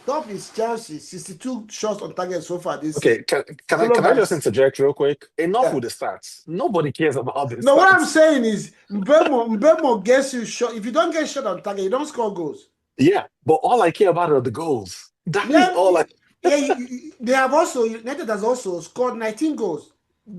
Top is Chelsea, 62 shots on target so far this season. Okay, can I Followed can I by, just interject real quick? Enough yeah. with the stats. Nobody cares about the No, what I'm stats. saying is Mbemo gets you shot. If you don't get shot on target, you don't score goals. Yeah, but all I care about are the goals. That is Yeah, all I. yeah, they have also United has also scored 19 goals.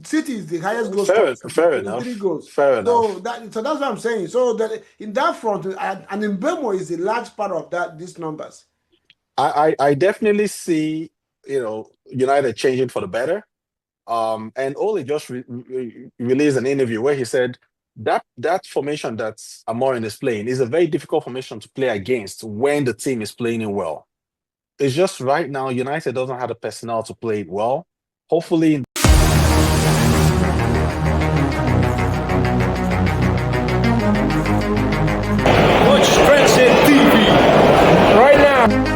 City is the highest goal scorer with Fair 23 enough. goals. Fair So enough. that's what I'm saying. So that in that front, and Mbemo is a large part of that these numbers. I definitely see, United changing for the better. And Ole just released an interview where he said that formation that Amorim is playing is a very difficult formation to play against when the team is playing it well. It's just right now United doesn't have the personnel to play it well. Hopefully, Watch Stretch TV right now.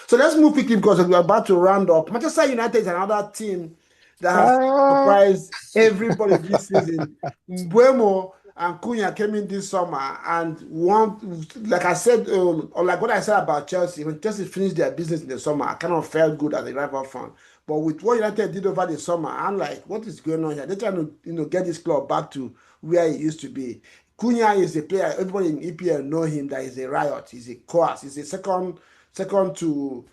So let's move quickly because we're about to round up. Manchester United is another team that has uh, surprised everybody this season. Mbuemo and Cunha came in this summer and one, like I said, or like what I said about Chelsea, when Chelsea finished their business in the summer, I kind of felt good as a rival fan. But with what United did over the summer, I'm like, what is going on here? They're trying to, get this club back to where it used to be. Cunha is a player, everybody in EPL know him, that is a riot, he's a course, he's a second to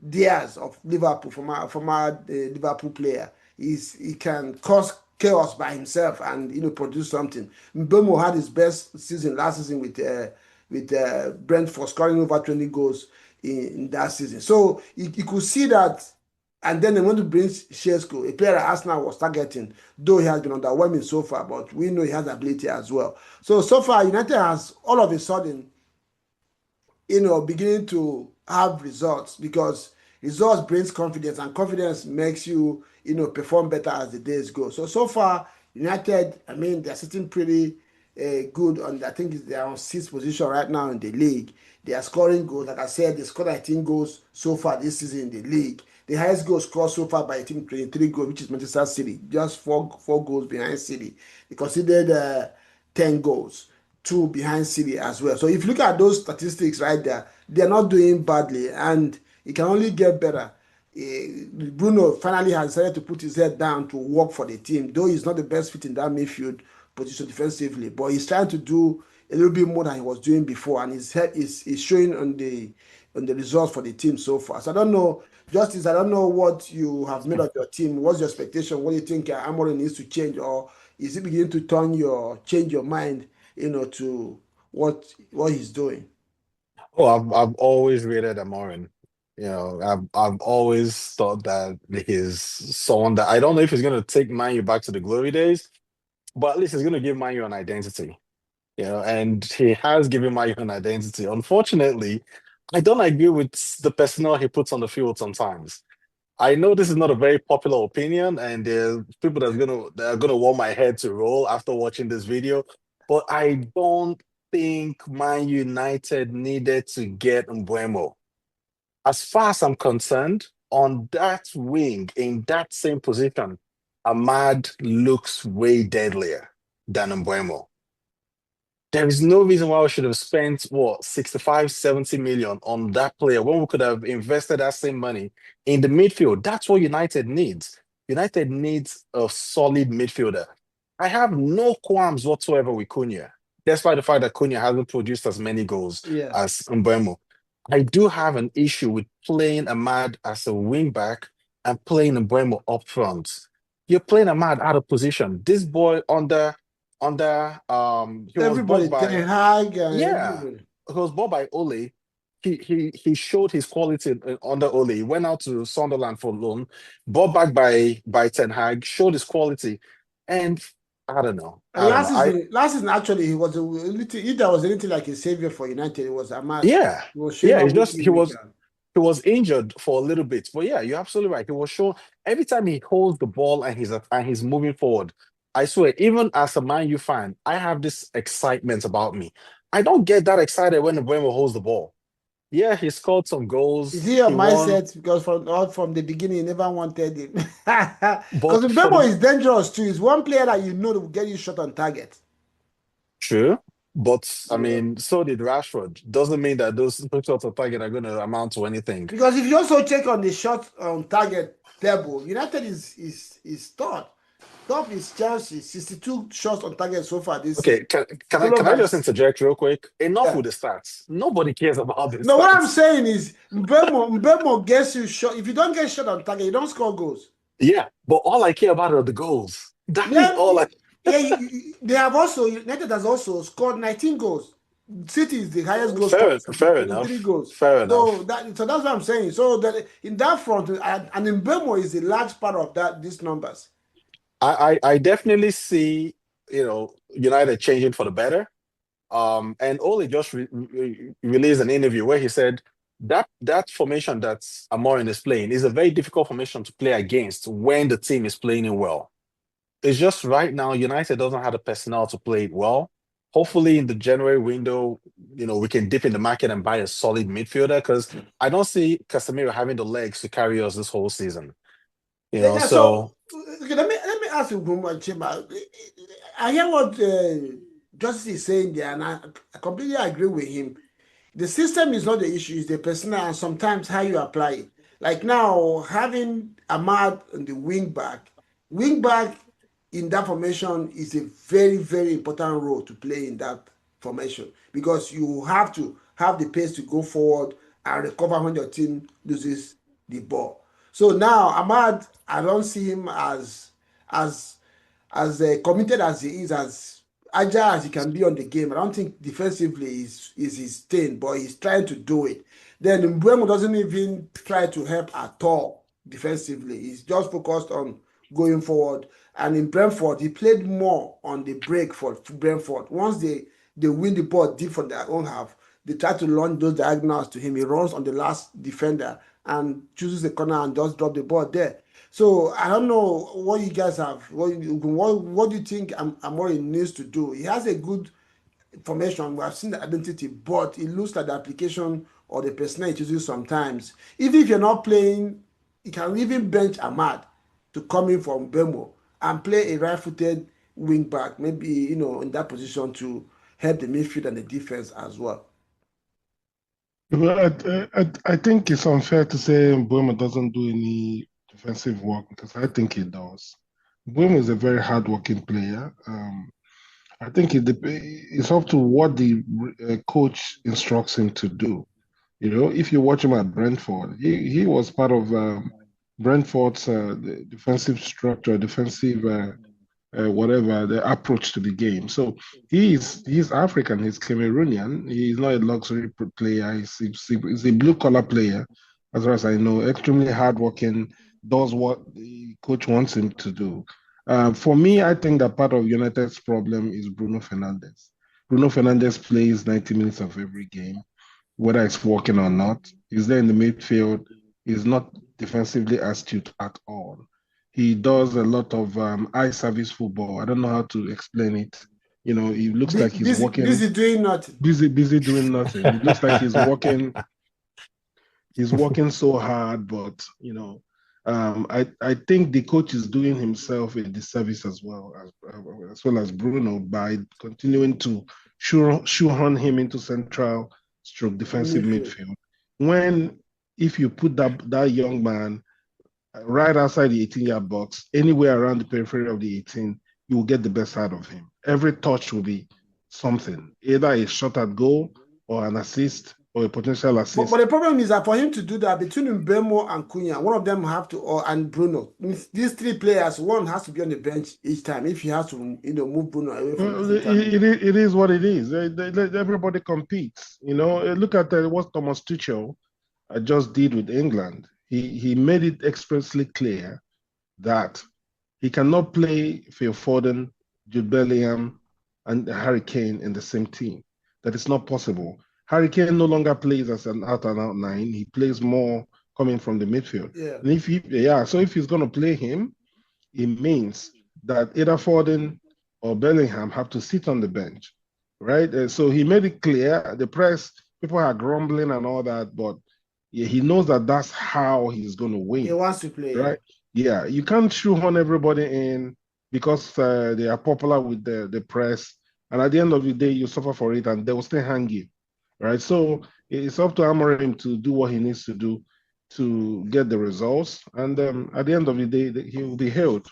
Diaz of Liverpool, former Liverpool player. He can cause chaos by himself and produce something. Mbemo had his best season last season with Brentford, scoring over 20 goals in that season. So you could see that. And then they want to bring Sheshko, a player that Arsenal was targeting, though he has been underwhelming so far, but we know he has ability as well. So far, United has all of a sudden beginning to have results because results brings confidence and confidence makes you, perform better as the days go. So far, United, I mean, they're sitting pretty good on, I think they're on sixth position right now in the league. They are scoring goals. Like I said, they scored 19 goals so far this season in the league. The highest goal scored so far by a team, 23 goals, which is Manchester City, just four goals behind City. They considered 10 goals, two behind City as well. So if you look at those statistics right there, they're not doing badly and it can only get better. Bruno finally has decided to put his head down to work for the team, though he's not the best fit in that midfield position defensively, but he's trying to do a little bit more than he was doing before, and his head is showing on the results for the team so far. So I don't know, Justice, I don't know what you have made of your team. What's your expectation? What do you think Amorim needs to change, or is he beginning to change your mind, to what he's doing? oh, I've always rated Amorim. I've always thought that he's someone that I don't know if he's gonna take Man U back to the glory days, but at least he's gonna give Man U an identity. And he has given Man U an identity. Unfortunately, I don't agree with the personnel he puts on the field sometimes. I know this is not a very popular opinion, and there's people that are gonna want my head to roll after watching this video, but I don't think Man United needed to get Mbuemo. As far as I'm concerned, on that wing, in that same position, Ahmad looks way deadlier than Mbuemo. There is no reason why we should have spent what 65, 70 million on that player when we could have invested that same money in the midfield. That's what United needs. United needs a solid midfielder. I have no qualms whatsoever with Cunha, despite the fact that Cunha hasn't produced as many goals Yeah. as Mbeumo. I do have an issue with playing Ahmad as a wing back and playing Mbeumo up front. You're playing Ahmad out of position. This boy he was Everybody, bought Ten by Hag and yeah, everybody. he was bought by Ole. He showed his quality under Ole. He went out to Sunderland for loan, bought back by Ten Hag, showed his quality, and I don't know. And I don't know. I last season actually, he was a little, if there was anything like a savior for United, it was Ahmad. yeah, He was showing yeah. up It's week just in, week out. he was injured for a little bit, but yeah, you're absolutely right. He was shown every time he holds the ball and he's moving forward. I swear, even as a Man U fan, I have this excitement about me. I don't get that excited when the Bremer holds the ball. Yeah, he scored some Is goals. he your He won, mindset? Because from the beginning, you never wanted him. Because but for Mbemo the is dangerous too. He's one player that you know that will get you shot on target. true, But I Yeah. mean, so did Rashford. Doesn't mean that those shots on target are going to amount to anything. Because if you also check on the shot on target table, United is third. Top is Chelsea, 62 shots on target so far this Okay, season. can Followed I by just interject real quick? Enough yeah. with the stats. Nobody cares about the No, what I'm stats. saying is Mbemo gets you shot. If you don't get shot on target, you don't score goals. Yeah, but all I care about are the goals. That is Yeah, all I. yeah. They have also United has also scored 19 goals. City is the highest goal scorer, Fair 23 enough. goals. Fair So enough. that's what I'm saying. So that in that front, and Mbemo is a large part of that these numbers. I definitely see, United changing for the better. And Ole just released an interview where he said that formation that Amorim is playing is a very difficult formation to play against when the team is playing it well. It's just right now United doesn't have the personnel to play it well. Hopefully, in the January window, we can dip in the market and buy a solid midfielder because I don't see Casemiro having the legs to carry us this whole season. Yeah. So So okay, let me ask you one more, Chima. I hear what Justice is saying there, and I completely agree with him. The system is not the issue, it's the personnel and sometimes how you apply it. Like now, having Ahmad on the wing back in that formation is a very, very important role to play in that formation because you have to have the pace to go forward and recover when your team loses the ball. So now Ahmad, I don't see him as as committed as he is, as agile as he can be on the game. I don't think defensively is his thing, but he's trying to do it. Then Mbeumo doesn't even try to help at all defensively. He's just focused on going forward. And in Brentford, he played more on the break for Brentford. Once they win the ball deep from their own half, they try to launch those diagonals to him. He runs on the last defender and chooses the corner and just drop the ball there. So I don't know what you guys have. What do you think Amorim needs to do? He has a good formation. We have seen the identity, but it looks like the application or the personnel he chooses sometimes. Even if you're not playing, you can even bench Ahmad to come in from Bemo and play a right-footed wing back, maybe in that position to help the midfield and the defense as well. Well, I think it's unfair to say Mbeumo doesn't do any defensive work because I think he does. Mbeumo is a very hardworking player. I think it's up to what the coach instructs him to do. If you watch him at Brentford, he was part of Brentford's defensive structure, defensive whatever the approach to the game. So he's African, he's Cameroonian. He's not a luxury player. He's a blue collar player, as far as I know. Extremely hardworking, does what the coach wants him to do. For me, I think that part of United's problem is Bruno Fernandes. Bruno Fernandes plays 90 minutes of every game whether it's working or not. He's there in the midfield. He's not defensively astute at all. He does a lot of eye service football. I don't know how to explain it. He looks like he's Busy working, doing nothing. busy doing nothing. It looks like he's working so hard, but I think the coach is doing himself a disservice as well as Bruno by continuing to shoehorn him into central stroke defensive Midfield. midfield. When if you put that young man right outside the 18-yard box, anywhere around the periphery of the 18, you will get the best out of him. Every touch will be something, either a shot at goal or an assist or a potential assist. But the problem is that for him to do that, between Mbemo and Cunha, one of them have to, and Bruno, these three players, one has to be on the bench each time if he has to, move Bruno away from the center. It is what it is. Everybody competes. Look at what Thomas Tuchel just did with England. He made it expressly clear that he cannot play Phil Foden, Jude Bellingham, and Harry Kane in the same team. That is not possible. Harry Kane no longer plays as an out-and-out nine. He plays more coming from the midfield. Yeah. And so if he's going to play him, it means that either Foden or Bellingham have to sit on the bench, right? So he made it clear. The press, people are grumbling and all that, but he knows that that's how he's going to win. He wants to play. Right? Yeah, you can't shoehorn everybody in because they are popular with the press And at the end of the day, you suffer for it and they will still hang you, right? So it's up to Amorim to do what he needs to do to get the results. And at the end of the day, he will be held.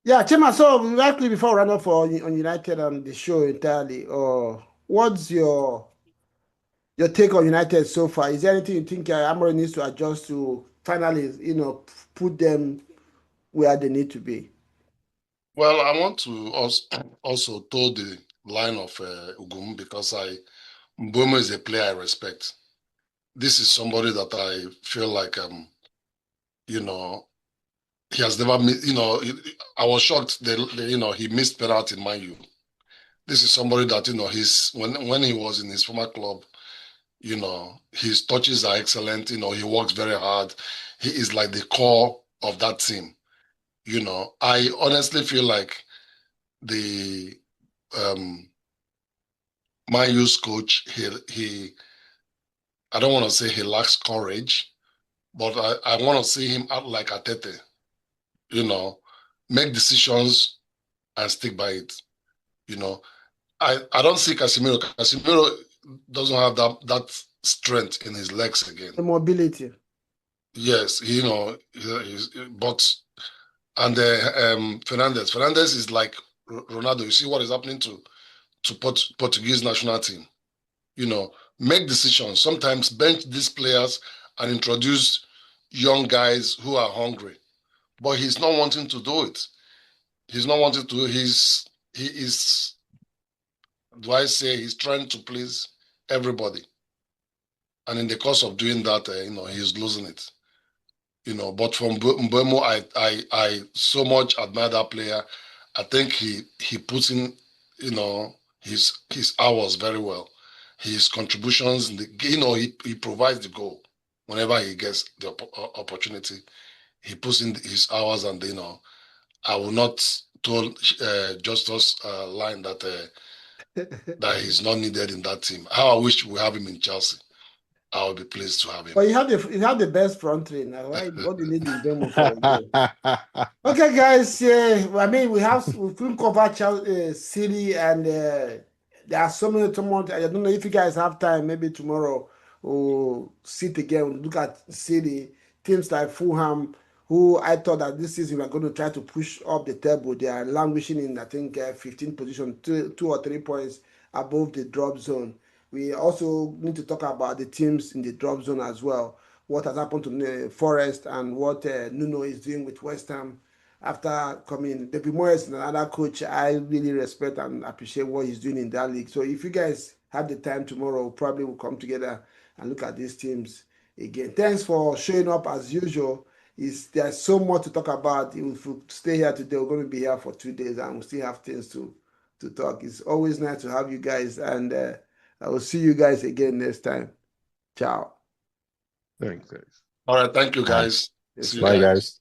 Yeah, Chema, so likely before we run off on United and the show entirely, or what's your take on United so far? Is there anything you think Amorim needs to adjust to finally, put them where they need to be? Well, I want to also toe the line of Ugum because Mbomo is a player I respect. This is somebody that I feel like he has never I was shocked that he missed penalty in Man U. This is somebody that he's when he was in his former club, his touches are excellent. He works very hard. He is like the core of that team. I honestly feel like the Man U's coach, he I don't want to say he lacks courage, but I want to see him act like Atete, make decisions and stick by it. I don't see Casemiro. Casemiro doesn't have that strength in his legs again. The mobility. Yes, but and Fernandez. Fernandez is like Ronaldo. You see what is happening to Portuguese national team. Make decisions. Sometimes bench these players and introduce young guys who are hungry. But he's not wanting to do it. He's not wanting to. He is. Do I say he's trying to please everybody? And in the course of doing that, he's losing it. But from Mbeumo, I so much admire that player. I think he puts in, his hours very well. His contributions, he provides the goal whenever he gets the opportunity. He puts in his hours, and I will not tell Justus line that that he's not needed in that team. How I wish we have him in Chelsea. I will be pleased to have him. But you have the best front three now. Right? What do you need in demo for again? Okay, guys. I mean, we couldn't cover City, and there are so many tomorrow. I don't know if you guys have time. Maybe tomorrow we'll sit again, look at City teams like Fulham, who I thought that this season we are going to try to push up the table. They are languishing in, I think, 15th position, 2 or 3 points above the drop zone. We also need to talk about the teams in the drop zone as well. What has happened to Forest and what Nuno is doing with West Ham after coming. David Moyes is another coach I really respect and appreciate what he's doing in that league. So if you guys have the time tomorrow, probably we'll come together and look at these teams again. Thanks for showing up as usual. There's so much to talk about. If we stay here today, we're going to be here for 2 days and we still have things to talk. It's always nice to have you guys, and I will see you guys again next time. Ciao. Thanks, guys. All right. Thank you, guys. Yes, See you Bye, guys. guys.